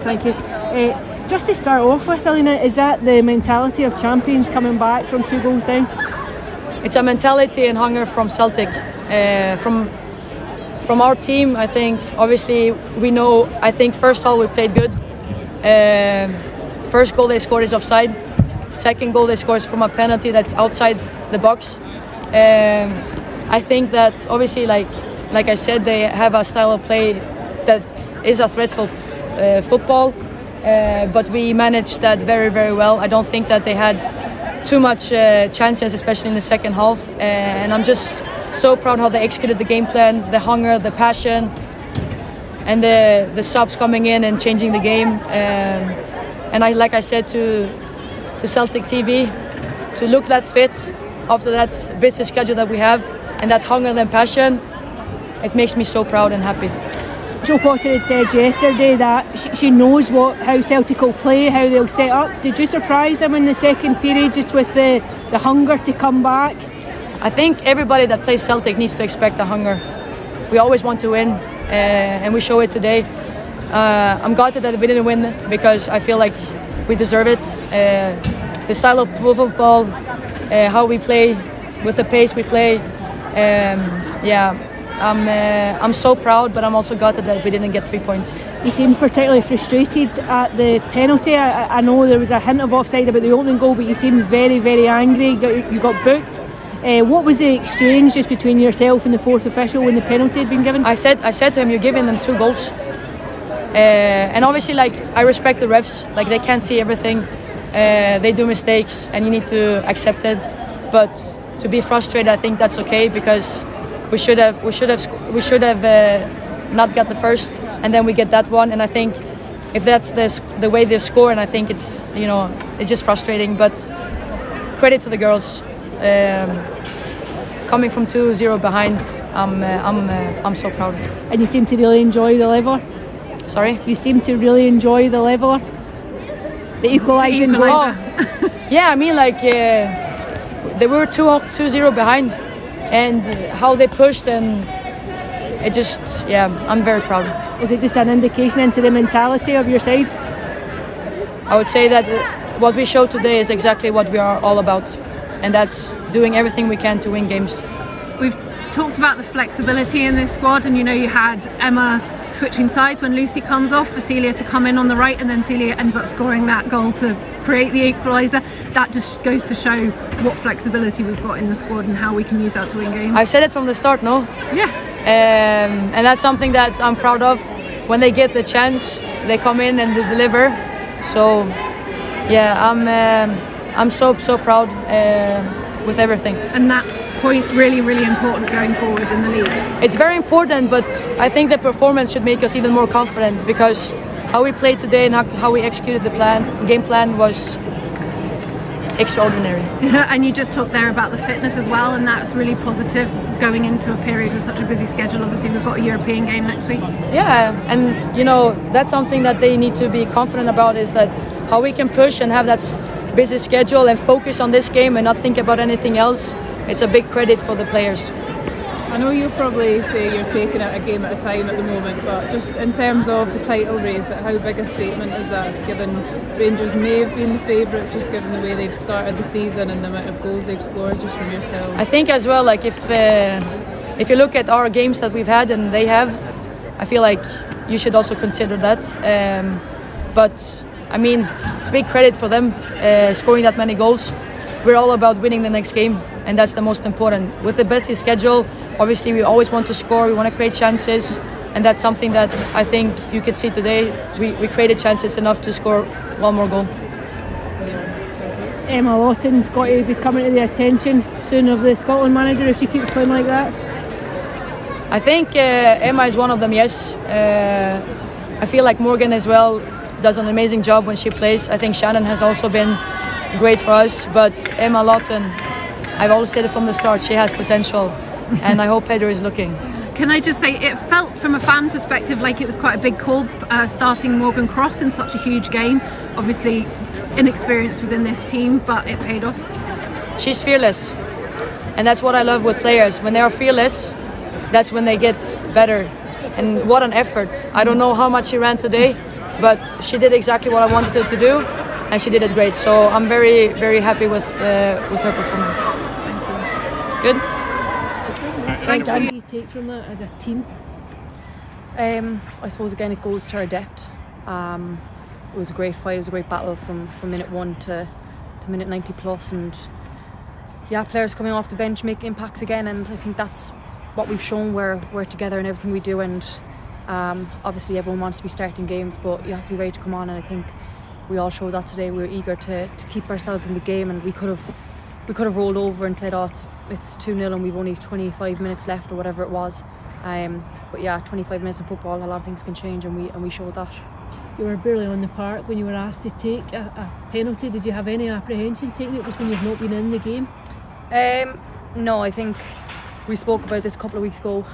Thank you. Just to start off with, Elena, is that the mentality of champions coming back from 2 goals down? It's a mentality and hunger from Celtic. From our team, I think, obviously, we know, I think first half we played good. First goal they scored is offside. Second goal they scored is from a penalty that's outside the box. I think that, obviously, like I said, they have a style of play that is a threat for football. But we managed that very, very well. I don't think that they had too much chances, especially in the second half. And I'm just so proud how they executed the game plan, the hunger, the passion, and the subs coming in and changing the game. And like I said to Celtic TV, to look that fit after that busy schedule that we have, and that hunger and passion, it makes me so proud and happy. Joe Potter had said yesterday that she knows how Celtic will play, how they'll set up. Did you surprise them in the second period just with the hunger to come back? I think everybody that plays Celtic needs to expect the hunger. We always want to win, and we show it today. I'm gutted that we didn't win because I feel like we deserve it. The style of football, how we play, with the pace we play, I'm so proud, but I'm also gutted that we didn't get 3 points. You seemed particularly frustrated at the penalty. I know there was a hint of offside about the opening goal, but you seemed very, very angry. You got booked. What was the exchange just between yourself and the fourth official when the penalty had been given? I said to him, "You're giving them 2 goals." And obviously, I respect the refs. They can't see everything. They do mistakes, and you need to accept it. But to be frustrated, I think that's okay because we should have not got the first, and then we get that one. And I think if that's the way they score, and I think it's just frustrating. But credit to the girls. Coming from 2-0 behind, I'm so proud. And you seem to really enjoy the leveler. Sorry? You seem to really enjoy the leveler, the equalising goal. Oh. Yeah, I mean, they were 2-0 behind, and how they pushed, and it just, I'm very proud. Is it just an indication into the mentality of your side? I would say that what we showed today is exactly what we are all about, and that's doing everything we can to win games. We've talked about the flexibility in this squad, and you had Emma switching sides when Lucy comes off for Celia to come in on the right, and then Celia ends up scoring that goal to create the equaliser. That just goes to show what flexibility we've got in the squad and how we can use that to win games. I said it from the start, no? Yeah. And that's something that I'm proud of. When they get the chance, they come in and they deliver. So, I'm so proud with everything. And that point really, really important going forward in the league. It's very important, but I think the performance should make us even more confident because how we played today and how we executed the game plan was extraordinary. And you just talked there about the fitness as well, and that's really positive going into a period with such a busy schedule. Obviously, we've got a European game next week. Yeah, and that's something that they need to be confident about, is that how we can push and have that busy schedule and focus on this game and not think about anything else. It's a big credit for the players. I know you'll probably say you're taking it a game at a time at the moment, but just in terms of the title race, how big a statement is that, given Rangers may have been the favourites, just given the way they've started the season and the amount of goals they've scored just from yourselves? I think as well, if you look at our games that we've had and they have, I feel like you should also consider that. But I mean, big credit for them scoring that many goals. We're all about winning the next game, and that's the most important. With the best schedule, obviously we always want to score, we want to create chances, and that's something that I think you could see today. We created chances enough to score one more goal. Emma Lawton's got to be coming to the attention soon of the Scotland manager if she keeps playing like that. I think Emma is one of them, yes. I feel like Morgan as well does an amazing job when she plays. I think Shannon has also been great for us, but Emma Lawton, I've always said it from the start, she has potential, and I hope Pedro is looking. Can I just say, it felt from a fan perspective like it was quite a big call starting Morgan Cross in such a huge game. Obviously inexperienced within this team, but it paid off. She's fearless, and that's what I love with players. When they are fearless, that's when they get better. And what an effort. I don't know how much she ran today, but she did exactly what I wanted her to do, and she did it great. So I'm very, very happy with her performance. Good. What do you take from that as a team? I suppose again it goes to our depth. It was a great fight, it was a great battle from minute 1 to minute 90 plus, and yeah, players coming off the bench making impacts again, and I think that's what we've shown. We're together in everything we do, and obviously everyone wants to be starting games, but you have to be ready to come on, and I think we all showed that today. We were eager to keep ourselves in the game, and we could have rolled over and said, oh, it's 2-0 and we've only 25 minutes left or whatever it was. But yeah, 25 minutes in football, a lot of things can change, and we showed that. You were barely on the park when you were asked to take a penalty. Did you have any apprehension taking it just when you've not been in the game? No, I think we spoke about this a couple of weeks ago.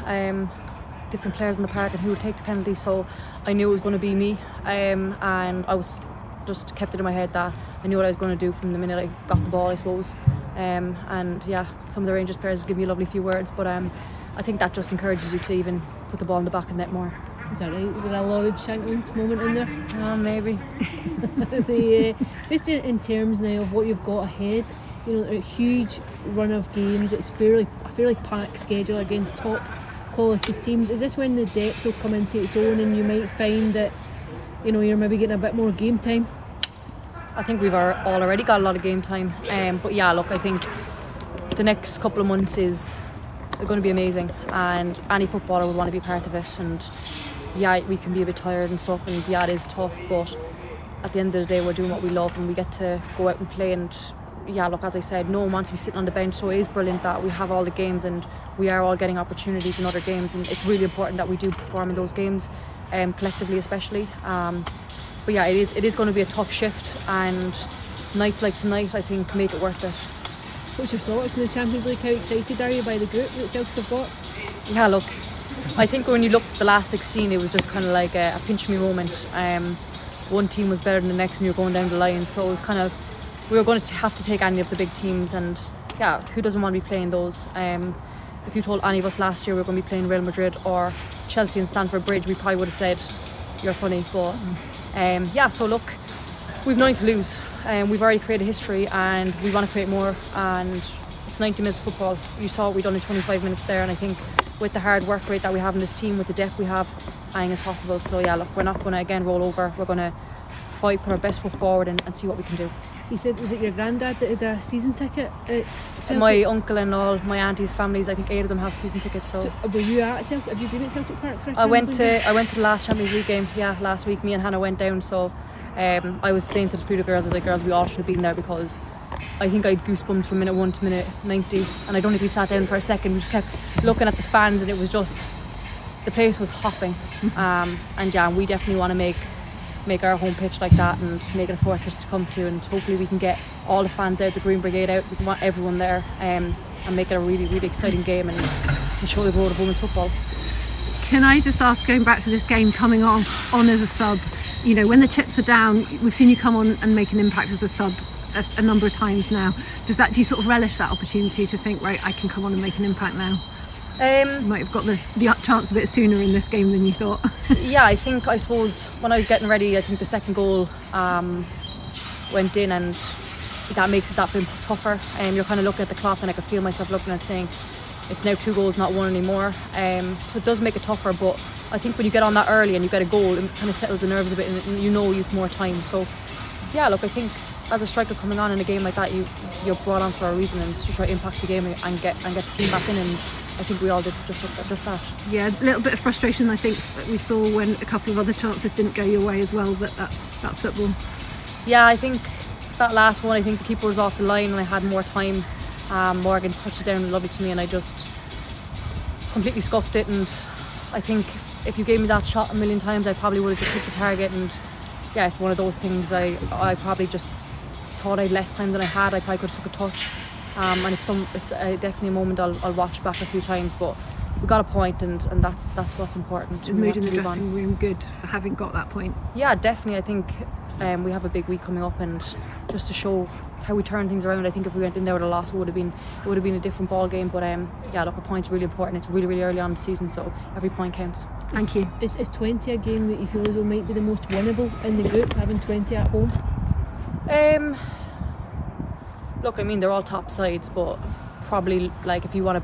Different players in the park and who would take the penalty, so I knew it was going to be me, and I was just kept it in my head that I knew what I was going to do from the minute I got the ball, I suppose. And yeah, some of the Rangers players give me a lovely few words, but I think that just encourages you to even put the ball in the back of the net more. Is that right? Was there a Lord Shankland moment in there? Maybe. Just in terms now of what you've got ahead, you know, a huge run of games. It's a fairly packed schedule against top quality teams. Is this when the depth will come into its own, and you might find that, you know, you're maybe getting a bit more game time? I think we've already got a lot of game time. But yeah, look, I think the next couple of months is going to be amazing, and any footballer would want to be part of it. And yeah, we can be a bit tired and stuff, and yeah, it is tough, but at the end of the day we're doing what we love and we get to go out and play. And yeah, look, as I said, no one wants to be sitting on the bench, so it is brilliant that we have all the games and we are all getting opportunities in other games, and it's really important that we do perform in those games, collectively especially. But yeah, it is going to be a tough shift, and nights like tonight I think make it worth it. What's your thoughts on the Champions League? How excited are you by the group that Celtic have got? Yeah, look, I think when you looked at the last 16, it was just kind of like a pinch me moment. One team was better than the next and you're going down the line, so it was kind of, we were going to have to take any of the big teams, and yeah, who doesn't want to be playing those? If you told any of us last year we were going to be playing Real Madrid or Chelsea and Stamford Bridge, we probably would have said you're funny. But yeah, so look, we've nothing to lose. We've already created history and we want to create more, and it's 90 minutes of football. You saw what we've done in 25 minutes there, and I think with the hard work rate that we have in this team, with the depth we have, anything is possible. So yeah, look, we're not going to again roll over. We're going to fight, put our best foot forward, and see what we can do. You said, was it your granddad that had a season ticket at Celtic? My uncle and all my auntie's families, I think 8 of them have season tickets. So were you at Celtic? Have you been at Celtic Park for a I went to the last Champions League game, yeah, last week. Me and Hannah went down, so I was saying to the few of the girls, I was like, girls, we all should have been there, because I think I had goosebumps from minute 1 to minute 90, and I don't think we sat down for a second. We just kept looking at the fans, and it was just, the place was hopping. And yeah, we definitely want to make our home pitch like that and make it a fortress to come to, and hopefully we can get all the fans out, the Green Brigade out, we want everyone there, and make it a really, really exciting game, and show the road of women's football. Can I just ask, going back to this game, coming on as a sub, you know, when the chips are down, we've seen you come on and make an impact as a sub a number of times now. Do you sort of relish that opportunity to think, right, I can come on and make an impact now? You might have got the chance a bit sooner in this game than you thought. Yeah, I suppose when I was getting ready, I think the second goal went in, and that makes it that bit tougher. You're kind of looking at the clock, and I could feel myself looking at it saying it's now 2 goals, not 1 anymore. So it does make it tougher, but I think when you get on that early and you get a goal, it kind of settles the nerves a bit, and you know you've more time. So yeah, look, I think as a striker coming on in a game like that, you're brought on for a reason, and to try to impact the game and get the team back in, and I think we all did just that. Yeah, a little bit of frustration I think that we saw when a couple of other chances didn't go your way as well, but that's football. Yeah, I think that last one, I think the keeper was off the line and I had more time. Morgan touched it down lovely to me, and I just completely scuffed it, and I think if you gave me that shot a million times, I probably would have just hit the target. And yeah, it's one of those things, I probably just thought I had less time than I had. I probably could have took a touch, and it's definitely a moment I'll watch back a few times, but we got a point, and that's what's important. The mood in the dressing room good for having got that point? Yeah, definitely. I think we have a big week coming up, and just to show how we turn things around. I think if we went in there with a loss, it would have been a different ball game. But yeah, look, a point's really important. It's really early on in the season, so every point counts. Thank you. Is 20 a game that you feel as though might be the most winnable in the group, having 20 at home? Look, I mean, they're all top sides, but probably, like, if you want to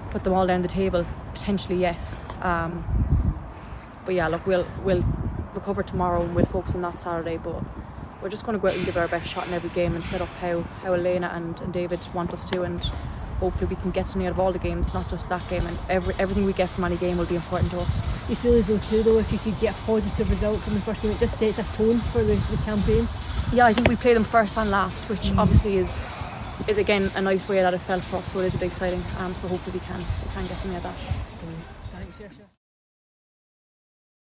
put them all down the table, potentially yes. But yeah, look, we'll recover tomorrow and we'll focus on that Saturday. But we're just going to go out and give it our best shot in every game and set up how Elena and David want us to, and hopefully we can get something out of all the games, not just that game, and everything we get from any game will be important to us. You feel as though too, though, if you could get a positive result from the first game, it just sets a tone for the campaign? Yeah, I think we play them first and last, which obviously is again a nice way that it felt for us, so it is a bit exciting. So hopefully we can get something out of that. Thanks, Saoirse.